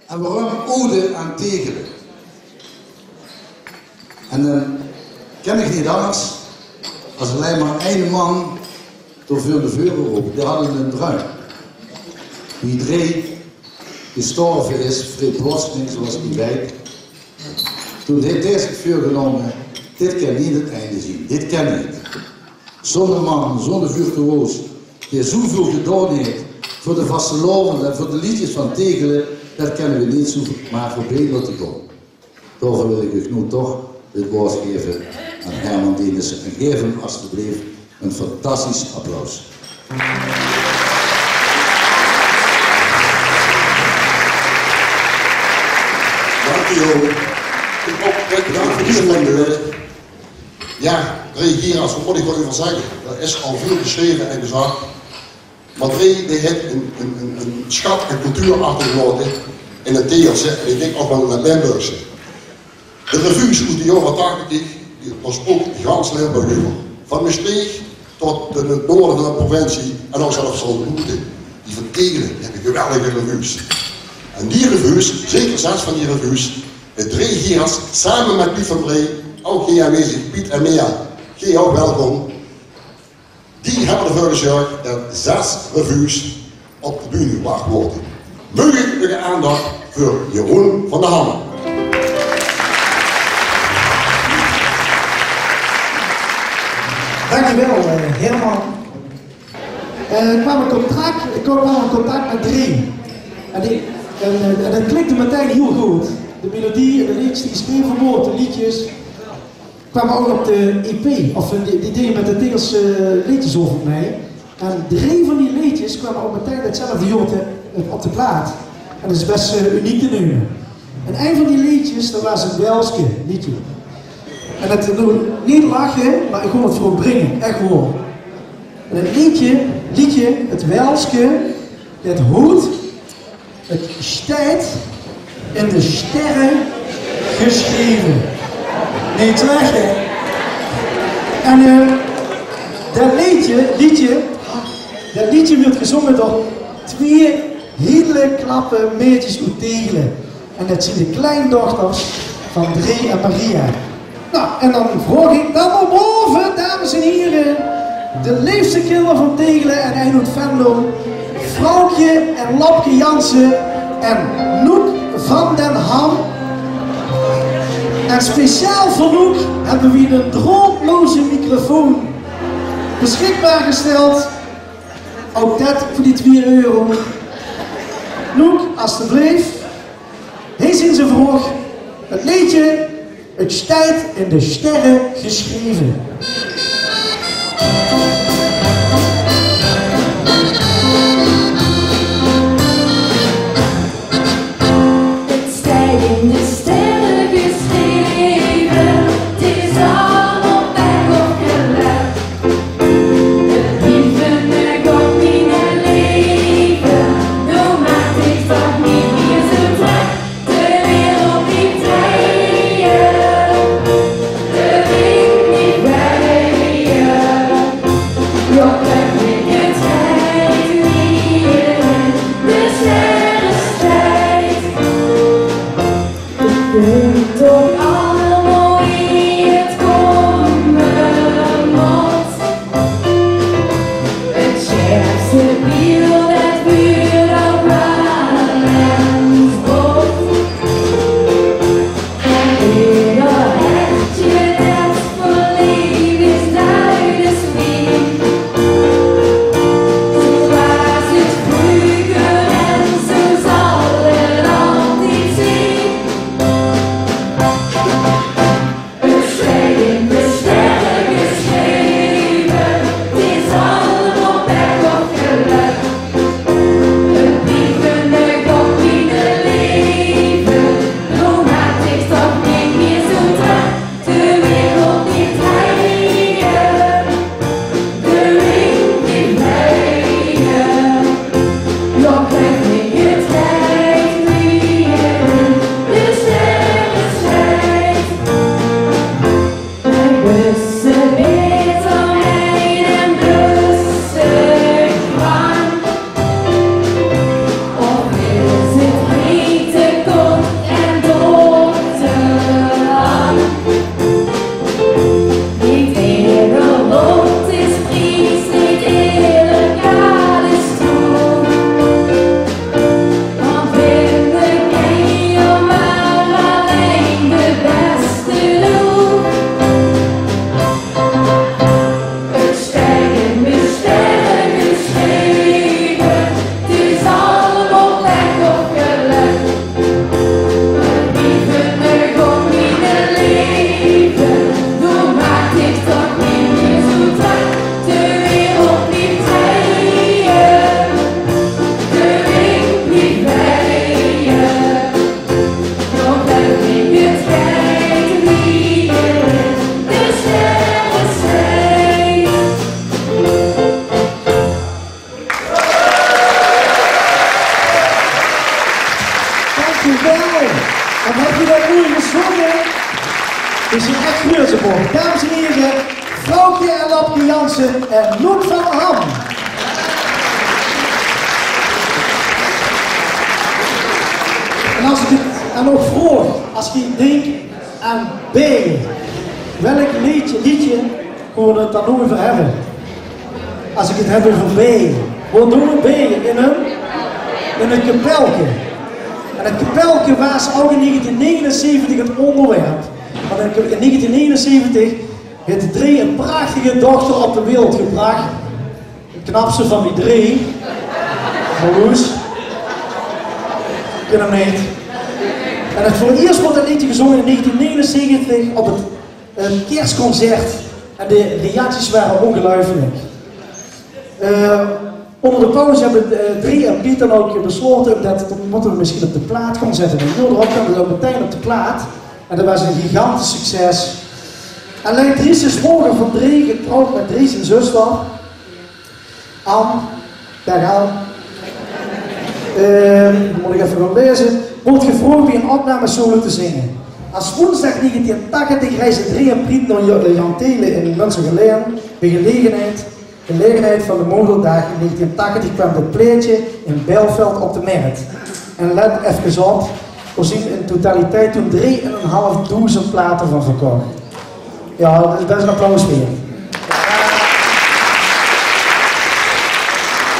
En waarom ode aan Tegelen? En dan ken ik niet anders als alleen maar één man door veel de vuren op. Die hadden een bruin. Die drie gestorven is, vrij plotseling zoals die wijk. Toen heeft hij zich voorgenomen, dit kan niet het einde zien, dit kan niet. Zo'n man, zo'n virtuoos, die zoveel gedaan heeft voor de vasteloven en voor de liedjes van Tegelen, dat kunnen we niet zo maar voorbij laten gaan. Daarvoor wil ik u nu toch het woord geven aan Herman Dienissen en geef hem alsjeblieft een fantastisch applaus. Dankjewel. Ja, reageren als wat ik wil even zeggen. Er is al veel geschreven en gezegd. Maar Dre die heeft een schat en cultuur achtergelaten in het Tegerse en ik denk ook wel in het Limburgse. De revues uit de jaren 80, die spookt gans Limburg over. Van Maastricht tot het noorden van de provincie en ook zelfs zo'n route. Die van Tegelen hebben geweldige revues. En die revues, zeker 6 van die revues, de 3 Geers samen met Piet van Bree, ook hier aanwezig, Piet en Mea, G ook welkom. Die hebben ervoor gezorgd dat 6 revues op de bühne gebracht worden. Mogelijke aandacht voor Jeroen van der Hammen. Dankjewel, Herman. Ik kwam in contact met Dre. En dat klikte meteen heel goed. De melodie en de liedjes die geschreven worden, de liedjes, kwamen ook op de EP, of die dingen met de Tegelse liedjes over mij. En 3 van die liedjes kwamen ook meteen hetzelfde jaar op de plaat. En dat is best uniek te nemen. En een van die liedjes, dat was een Welske liedje. En dat doen niet lachen, maar ik kon het voor brengen, echt gewoon. En het liedje, het Welske, het hoed, het stijt in de sterren geschreven. Niet te lachen. En dat liedje werd gezongen door 2 hele klappe meisjes uit Tegelen. En dat zijn de kleindochters van Dre en Maria. Nou, en dan vroeg ik dan naar boven, dames en heren, de liefste kinderen van Tegelen en Eindhoven Venlo, Vrouwtje en Lapke Jansen en Noek van den Ham. En speciaal voor Noek hebben we een droomloze microfoon beschikbaar gesteld. Ook dat voor die 2 euro. Noek, alstublieft. Hier zien ze vroeg het liedje. Het staat in de sterren geschreven. Het staat in de sterren geschreven. Het is allemaal weg opgelegd. Het liefde komt niet meer leven. Nou maakt zich toch niet meer zo druk. De wereld niet draaien. De wind niet waaien. En heb je dat mooi gezongen? Dus je echt greuze voor. Dames en heren, Vrouwtje en Lapke Jansen en Noek van Ham. En als ik het dan nog vroeg, als je denkt aan B, welk liedje kunnen we het dan nog over hebben? Als ik het heb over B, wat doen we B in een kapelke? En het kapelke was ook in 1979 het onderwerp. Want in 1979 heeft Dree een prachtige dochter op de wereld gebracht. De knapste van die Dree. Marloes. Ik ken hem niet. En het voor het eerst wordt het liedje gezongen in 1979 op het kerstconcert. En de reacties waren ongelooflijk. Onder de pauze hebben Dree en Piet dan ook besloten dat moeten we misschien op de plaat gaan zetten. En hierdoor kwam het ook meteen op de plaat. En dat was een gigantisch succes. En Leen Dries is morgen van Dree getrouwd met Dries en zuster. Anne, dag Anne. Moet ik even gaan lezen. Wordt gevraagd bij een opnamesolo te zingen. Als woensdag 1980 reizen Dree en Piet naar Jan Telen in Münstergeleen. Bij gelegenheid van de moederdag in 1980 kwam het pleetje in Bijlveld op de markt. En let even op, we zien in totaliteit toen 3.500 platen van verkocht. Ja, dat is best een applaus weer.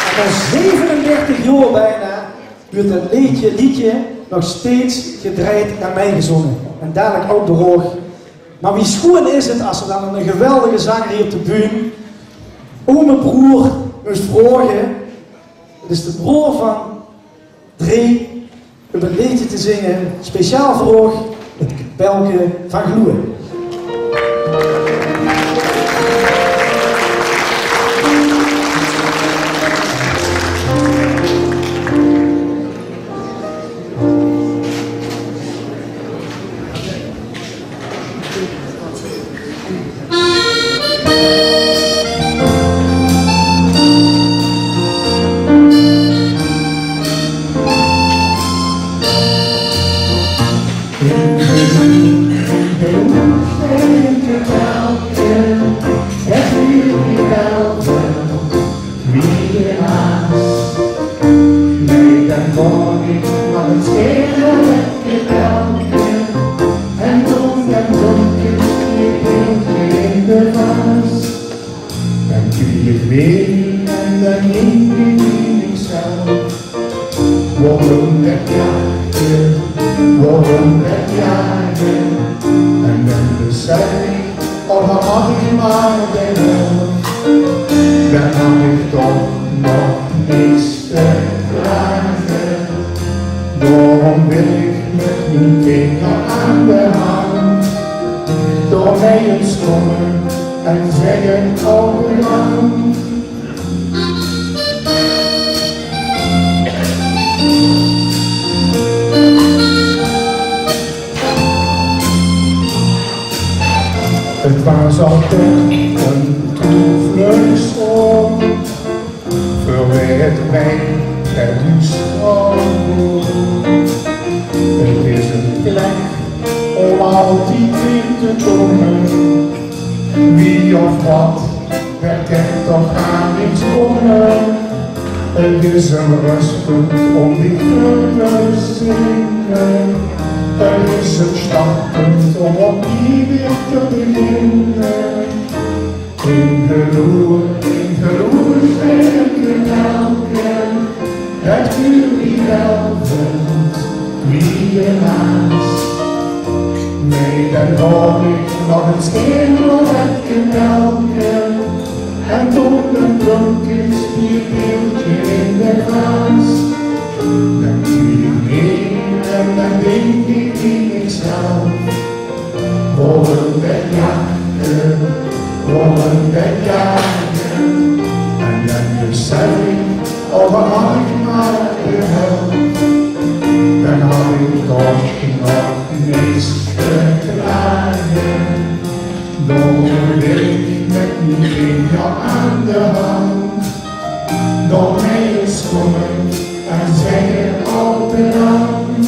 En al 37 jaar bijna wordt het liedje nog steeds gedraaid en meegezongen. En dadelijk ook de hoog. Maar wie schoon is het als er dan een geweldige zanger hier op de bühne mijn broer moest vragen, het is de broer van Dree, om een liedje te zingen, speciaal voor het kapelke van Gloeien. Het was altijd een toevluchtsoord voor het mij en uw school. Het is een plek om altijd weer te komen. Wie of wat, herkent toch aan niets wonen. Het is een rustpunt om die te zingen. Het is een startpunt om opnieuw weer te beginnen. In geloer sterke melken, het vuur die welvend, wie je naast. Nee, dan hoor ik nog een schemerletje melken, en tot een dronkjes bierbeeldje in de glas. Dan doe je mee en dan denk ik in mezelf, volgend jagen, en dan besef ik, oh wat had ik maar gehelpt, dan had ik toch nog niets te klagen. Dan wil ik met die vinger aan de hand, door mij eens komen en zeggen op de rand.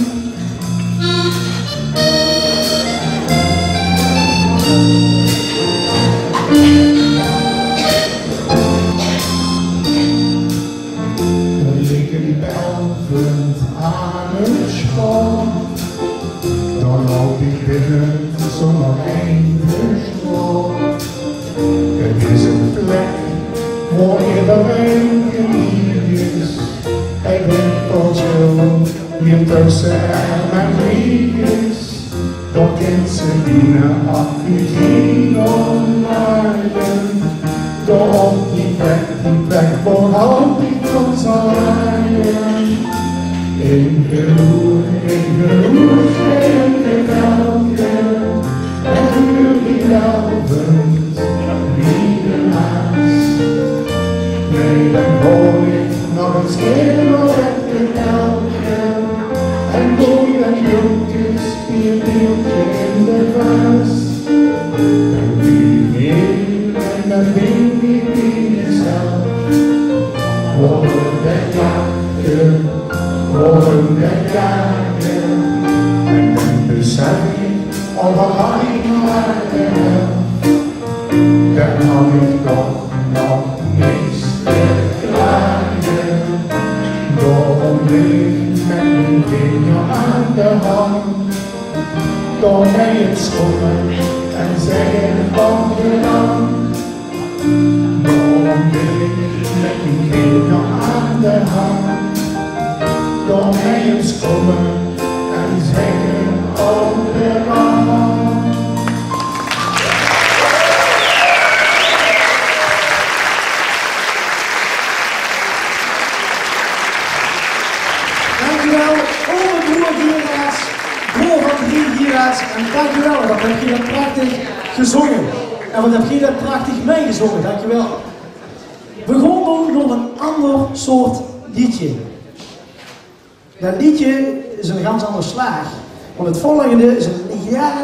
Meer tussen en liefjes, dat kent ze binnen afgezien online. Door op die plek voor altijd van zijn. In geroer, in de velden, en jullie velden, wie de naast. Nee, dan hoor ik nog een schimel met de velden, en boei en jongetjes, die beeldje in de vuist. En wie weer, en dan weet ik wie jezelf, worden de jachten. Worden de jaren en dan besef ik al wat ik maar de helft. Dan had ik toch nog niks te klagen. Daarom wil ik met mijn vinger aan de hand door mij het schoppen en zeggen van de land. Daarom wil ik met mijn vinger aan de hand door mij eens komen en zeggen op de rand. Dankjewel, ome broer Gieraerts, broer van 3 Gieraerts. En dankjewel, wat heb je dat prachtig gezongen. En wat heb je dat prachtig meegezongen, dankjewel. We gaan nu nog een ander soort liedje. Dat liedje is een ganz ander slaag. Want het volgende is een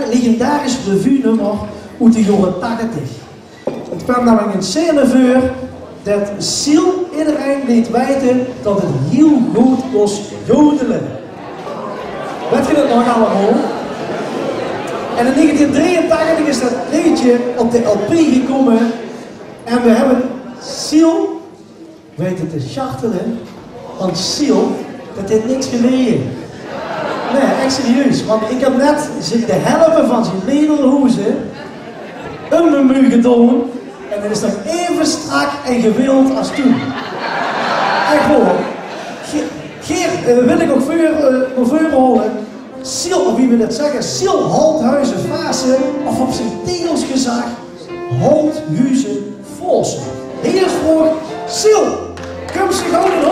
legendarisch revue-nummer uit de jaren 80. Het kwam namelijk in scène voor dat Siel iedereen liet weten dat het heel goed was jodelen. Weet je dat nog allemaal? En in 1983 is dat liedje op de LP gekomen en we hebben Siel weten te chartelen, want Siel, dat heeft niks geleden. Nee, echt serieus. Want ik heb net de helft van zijn lederhozen een menu gedaan en dat is nog even strak en gewild als toen. Echt hoor. Geer, wil ik ook voor horen. Siel, of wie wil het zeggen, Siel Holthuizen Vaassen, of op zijn tegels gezag, Holthuizen Vossen. Hier is voor Siel. Kom ze gewoon in